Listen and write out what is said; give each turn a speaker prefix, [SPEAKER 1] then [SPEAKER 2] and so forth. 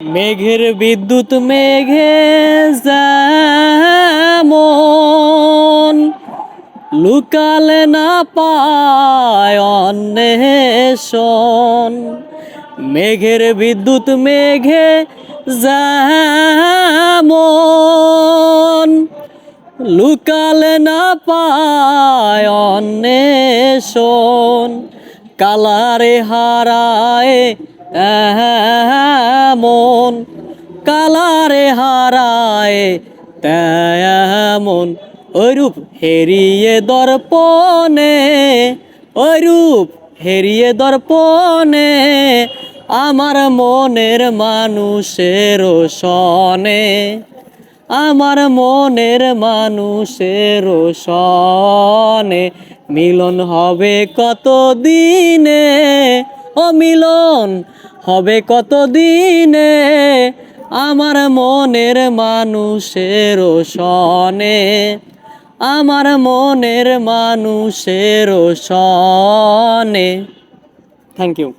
[SPEAKER 1] মেঘের বিদ্যুৎ মেঘে যেমন লুকালে না পায় অন্বেষণ। মেঘের বিদ্যুৎ মেঘে যেমন লুকালে না পায় অন্বেষণ। কালারে হারায় তেমন, কালারে হারায় তেমন, ওইরূপ হেরিয়ে দর্পণে, ওইরূপ হেরিয়ে দর্পণে আমার মনের মানুষের সনে, আমার মনের মানুষের সনে। মিলন হবে কত দিনে, ও মিলন হবে কত দিনে আমার মনের মানুষের সনে, আমার মনের মানুষের সনে। Thank you.